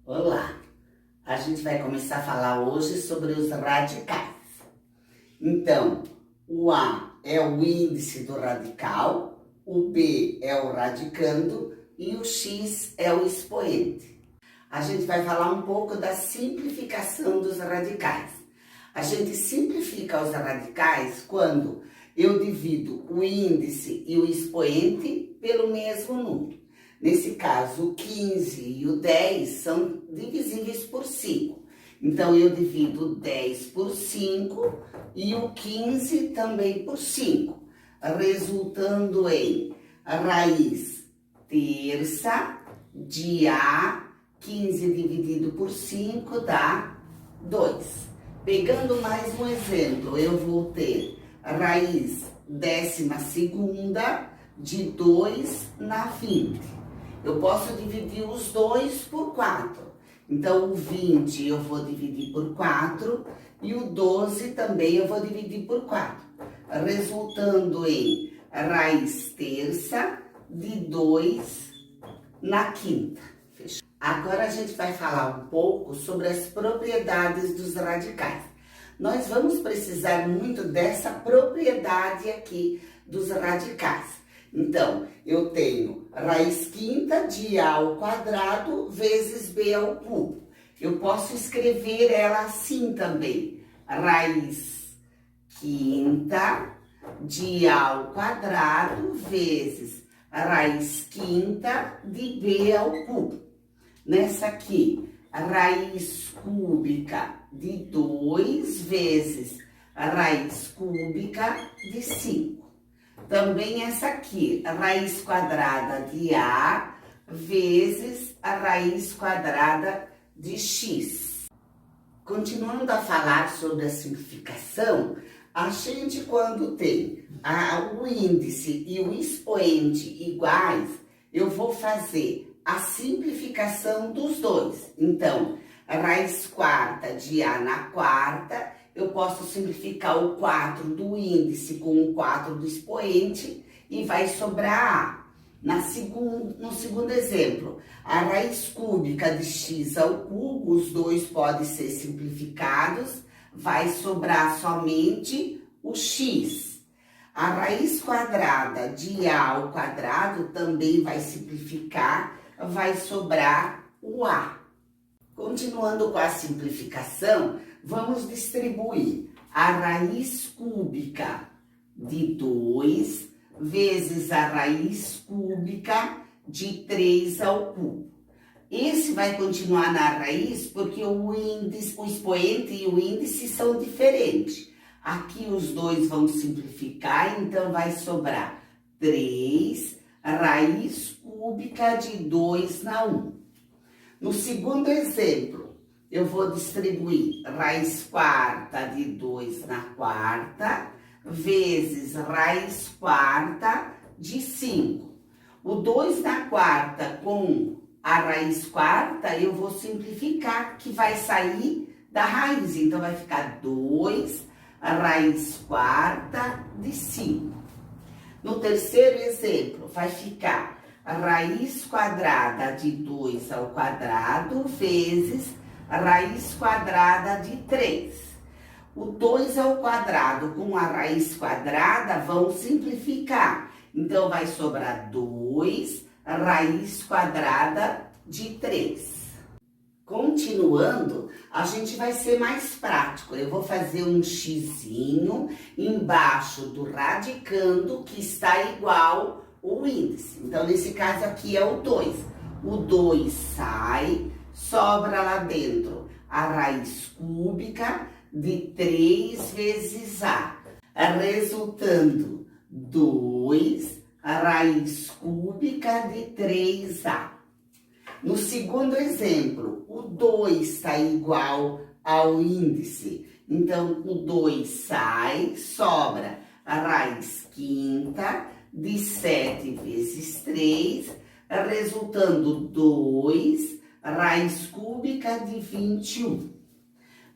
Olá, a gente vai começar a falar hoje sobre os radicais. Então, o A é o índice do radical, o B é o radicando e o X é o expoente. A gente vai falar um pouco da simplificação dos radicais. A gente simplifica os radicais quando eu divido o índice e o expoente pelo mesmo número. Nesse caso, o 15 e o 10 são divisíveis por 5. Então, eu divido o 10 por 5 e o 15 também por 5, resultando em raiz terça de A, 15 dividido por 5 dá 2. Pegando mais um exemplo, eu vou ter raiz 12ª de 2 na 20. Eu posso dividir os dois por 4. Então, o 20 eu vou dividir por 4 e o 12 também eu vou dividir por 4, resultando em raiz terça de 2 na quinta. Fechou? Agora a gente vai falar um pouco sobre as propriedades dos radicais. Nós vamos precisar muito dessa propriedade aqui dos radicais. Então, eu tenho raiz quinta de A ao quadrado vezes B ao cubo. Eu posso escrever ela assim também. Raiz quinta de A ao quadrado vezes raiz quinta de B ao cubo. Nessa aqui, raiz cúbica de 2 vezes a raiz cúbica de 5. Também essa aqui, a raiz quadrada de A vezes a raiz quadrada de X. Continuando a falar sobre a simplificação, a gente quando tem o índice e o expoente iguais, eu vou fazer a simplificação dos dois. Então, a raiz quarta de A na quarta, eu posso simplificar o 4 do índice com o 4 do expoente e vai sobrar A. No segundo exemplo, a raiz cúbica de x ao cubo, os dois podem ser simplificados, vai sobrar somente o x. A raiz quadrada de A ao quadrado também vai simplificar, vai sobrar o A. Continuando com a simplificação, vamos distribuir a raiz cúbica de 2 vezes a raiz cúbica de 3 ao cubo. Esse vai continuar na raiz porque o expoente e o índice são diferentes. Aqui os dois vão simplificar, então vai sobrar 3 raiz cúbica de 2 na 1. No segundo exemplo, eu vou distribuir raiz quarta de 2 na quarta vezes raiz quarta de 5. O 2 na quarta com a raiz quarta eu vou simplificar, que vai sair da raiz. Então, vai ficar 2 raiz quarta de 5. No terceiro exemplo, vai ficar a raiz quadrada de 2 ao quadrado vezes a raiz quadrada de 3. O 2 ao quadrado com a raiz quadrada vão simplificar. Então, vai sobrar 2 raiz quadrada de 3. Continuando, a gente vai ser mais prático. Eu vou fazer um xizinho embaixo do radicando, que está igual o índice. Então, nesse caso aqui é o 2. O 2 sai, sobra lá dentro a raiz cúbica de 3 vezes A, resultando 2 raiz cúbica de 3A. No segundo exemplo, o 2 está igual ao índice. Então, o 2 sai, sobra a raiz quinta de 7 vezes 3, resultando 2 raiz cúbica de 21.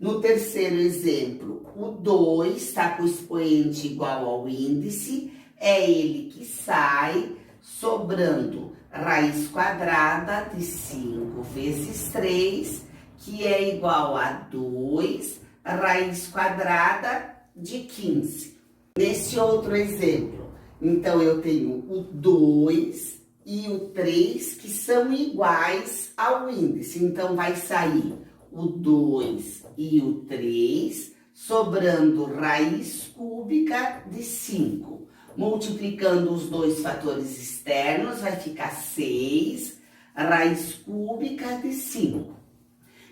No terceiro exemplo, o 2 está com o expoente igual ao índice, é ele que sai, sobrando raiz quadrada de 5 vezes 3, que é igual a 2 raiz quadrada de 15. Nesse outro exemplo, então eu tenho o 2 e o 3 que são iguais ao índice. Então vai sair o 2 e o 3, sobrando raiz cúbica de 5. Multiplicando os dois fatores externos, vai ficar 6 raiz cúbica de 5.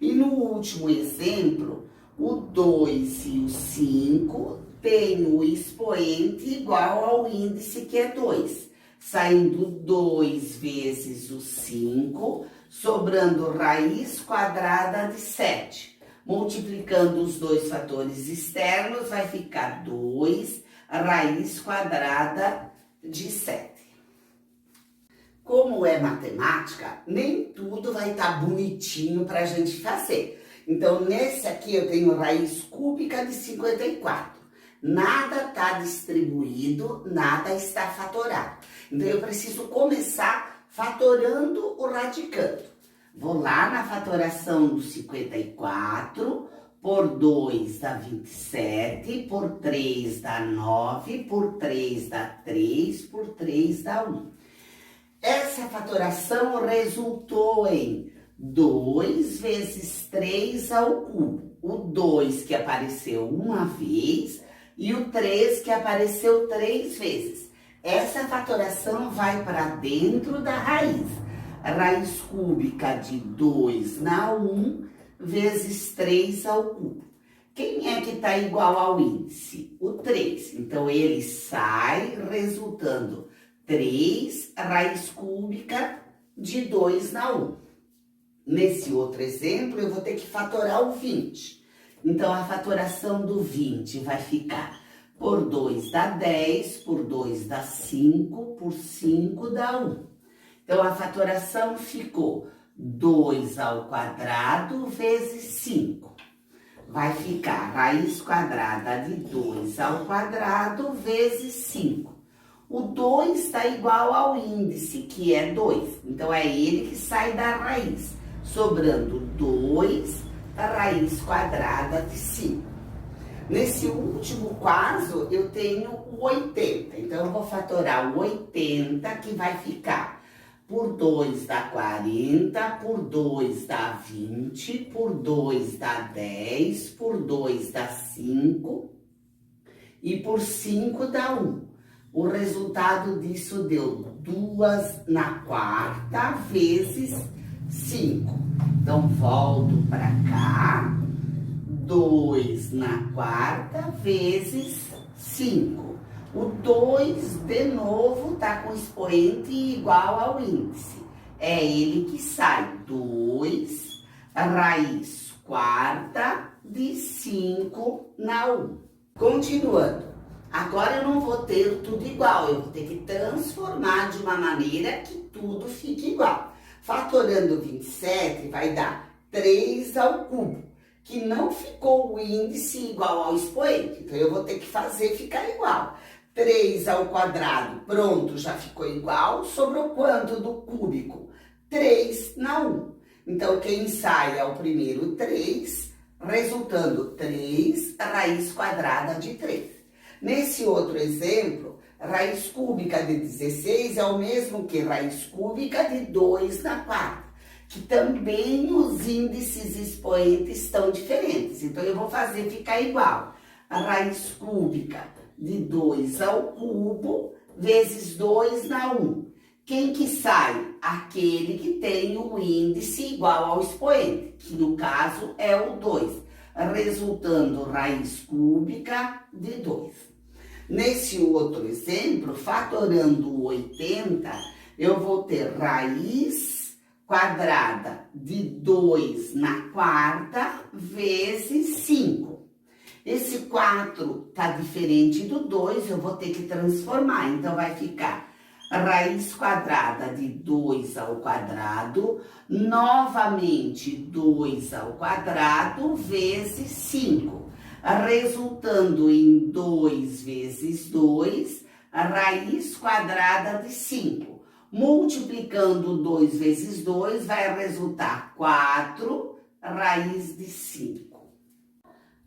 E no último exemplo, o 2 e o 5 têm o expoente igual ao índice, que é 2. Saindo 2 vezes o 5, sobrando raiz quadrada de 7. Multiplicando os dois fatores externos, vai ficar 2 raiz quadrada de 7. Como é matemática, nem tudo vai estar bonitinho para a gente fazer. Então, nesse aqui eu tenho raiz cúbica de 54. Nada está distribuído, nada está fatorado. Então, eu preciso começar fatorando o radicando. Vou lá na fatoração do 54, por 2 dá 27, por 3 dá 9, por 3 dá 3, por 3 dá 1. Essa fatoração resultou em 2 vezes 3 ao cubo. O 2 que apareceu uma vez e o 3 que apareceu 3 vezes. Essa fatoração vai para dentro da raiz. A raiz cúbica de 2 na 1 vezes 3 ao cubo. Quem é que está igual ao índice? O 3. Então, ele sai resultando 3 raiz cúbica de 2 na 1. Nesse outro exemplo, eu vou ter que fatorar o 20. Então, a fatoração do 20 vai ficar por 2 dá 10, por 2 dá 5, por 5 dá 1. Então, a fatoração ficou 2 ao quadrado vezes 5. Vai ficar raiz quadrada de 2 ao quadrado vezes 5. O 2 está igual ao índice, que é 2. Então, é ele que sai da raiz, sobrando 2 raiz quadrada de 5. Nesse último caso, eu tenho o 80. Então, eu vou fatorar o 80, que vai ficar por 2 dá 40, por 2 dá 20, por 2 dá 10, por 2 dá 5 e por 5 dá 1. O resultado disso deu 2 na quarta vezes 5. Então, volto para cá. 2 na quarta vezes 5. O 2, de novo, está com expoente igual ao índice. É ele que sai. 2 raiz quarta de 5 na 1. Continuando. Agora eu não vou ter tudo igual, eu vou ter que transformar de uma maneira que tudo fique igual. Fatorando 27 vai dar 3 ao cubo, que não ficou o índice igual ao expoente. Então eu vou ter que fazer ficar igual. 3 ao quadrado, pronto, já ficou igual. Sobrou quanto do cúbico? 3 na 1. Então quem sai é o primeiro 3, resultando 3 raiz quadrada de 3. Nesse outro exemplo, raiz cúbica de 16 é o mesmo que raiz cúbica de 2 na quarta, que também os índices expoentes estão diferentes. Então, eu vou fazer ficar igual. A raiz cúbica de 2 ao cubo vezes 2 na 1. Quem que sai? Aquele que tem o índice igual ao expoente, que no caso é o 2. Resultando raiz cúbica de 2. Nesse outro exemplo, fatorando o 80, eu vou ter raiz quadrada de 2 na quarta vezes 5. Esse 4 está diferente do 2, eu vou ter que transformar. Então, vai ficar raiz quadrada de 2 ao quadrado, novamente 2 ao quadrado, vezes 5, resultando em 2 vezes 2, raiz quadrada de 5. Multiplicando 2 vezes 2 vai resultar 4 raiz de 5.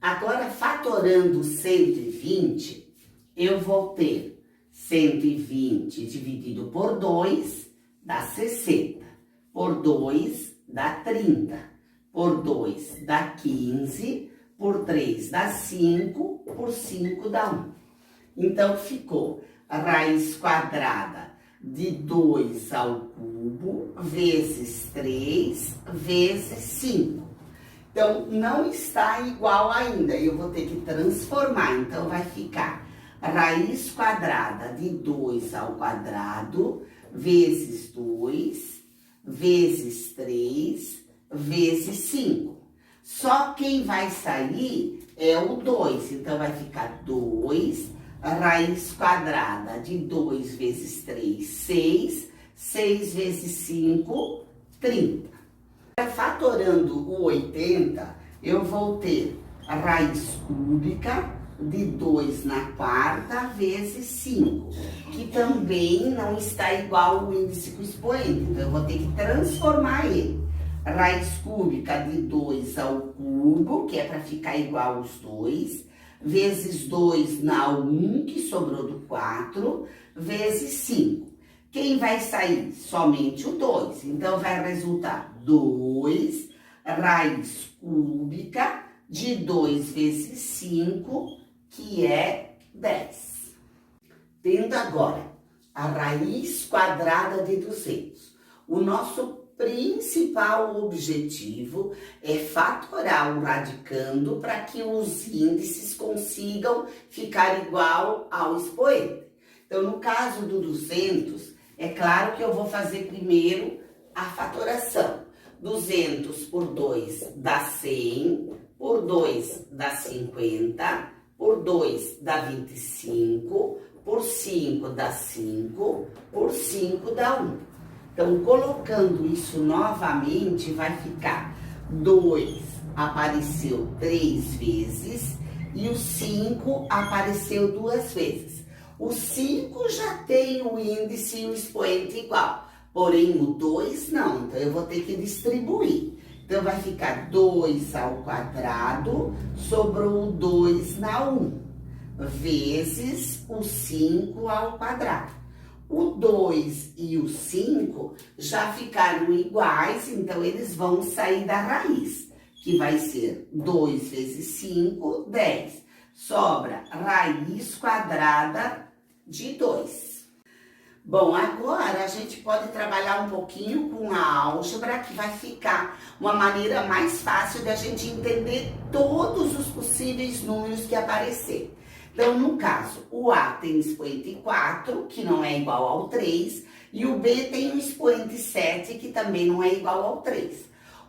Agora, fatorando 120, eu vou ter 120 dividido por 2 dá 60, por 2 dá 30, por 2 dá 15, por 3 dá 5, por 5 dá 1. Então, ficou a raiz quadrada de 2 ao cubo vezes 3 vezes 5. Então, não está igual ainda, eu vou ter que transformar. Então, vai ficar a raiz quadrada de 2 ao quadrado vezes 2 vezes 3 vezes 5. Só quem vai sair é o 2. Então, vai ficar 2, a raiz quadrada de 2 vezes 3, 6. 6 vezes 5, 30. Fatorando o 80, eu vou ter a raiz cúbica de 2 na quarta vezes 5, que também não está igual ao índice com expoente. Então, eu vou ter que transformar ele. Raiz cúbica de 2 ao cubo, que é para ficar igual aos 2, vezes 2 na 1, que sobrou do 4, vezes 5. Quem vai sair? Somente o 2. Então, vai resultar 2 raiz cúbica de 2 vezes 5, que é 10. Tendo agora a raiz quadrada de 200. O nosso principal objetivo é fatorar o radicando para que os índices consigam ficar igual ao expoente. Então, no caso do 200, é claro que eu vou fazer primeiro a fatoração. 200 por 2 dá 100, por 2 dá 50, por 2 dá 25, por 5 dá 5, por 5 dá 1. Então, colocando isso novamente, vai ficar 2 apareceu 3 vezes e o 5 apareceu 2 vezes. O 5 já tem o índice e o expoente igual, porém o 2 não, então eu vou ter que distribuir. Então, vai ficar 2 ao quadrado, sobrou o 2 na 1, vezes o 5 ao quadrado. O 2 e o 5 já ficaram iguais, então eles vão sair da raiz, que vai ser 2 vezes 5, 10. Sobra raiz quadrada de 2. Bom, agora a gente pode trabalhar um pouquinho com a álgebra, que vai ficar uma maneira mais fácil de a gente entender todos os possíveis números que aparecer. Então, no caso, o A tem expoente 4, que não é igual ao 3, e o B tem um expoente 7, que também não é igual ao 3.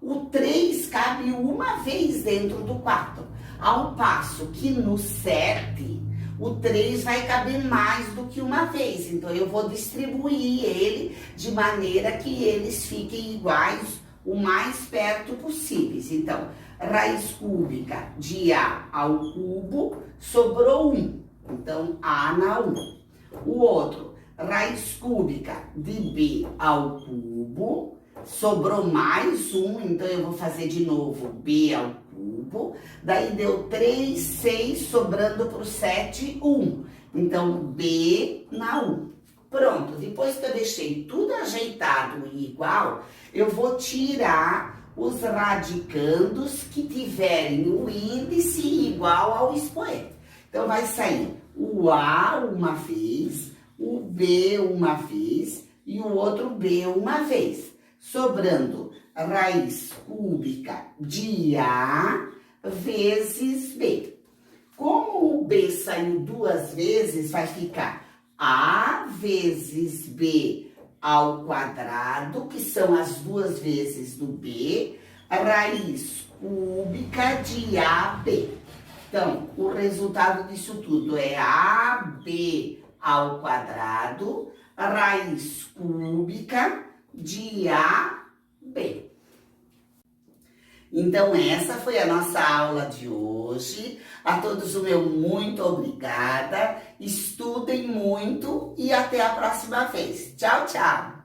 O 3 cabe uma vez dentro do 4, ao passo que no 7, o 3 vai caber mais do que uma vez. Então, eu vou distribuir ele de maneira que eles fiquem iguais o mais perto possíveis. Então, raiz cúbica de A ao cubo, sobrou 1. Então, A na 1. O outro, raiz cúbica de B ao cubo, sobrou mais 1. Então, eu vou fazer de novo B ao cubo. Daí, deu 3, 6, sobrando para o 7, 1. Então, B na 1. Pronto, depois que eu deixei tudo ajeitado e igual, eu vou tirar os radicandos que tiverem o índice igual ao expoente. Então, vai sair o A uma vez, o B uma vez e o outro B uma vez. Sobrando raiz cúbica de A vezes B. Como o B saiu 2 vezes, vai ficar A vezes B ao quadrado, que são as 2 vezes do B, raiz cúbica de AB. Então, o resultado disso tudo é AB ao quadrado, raiz cúbica de AB. Então, essa foi a nossa aula de hoje. A todos o meu muito obrigada. Estudem muito e até a próxima vez. Tchau, tchau!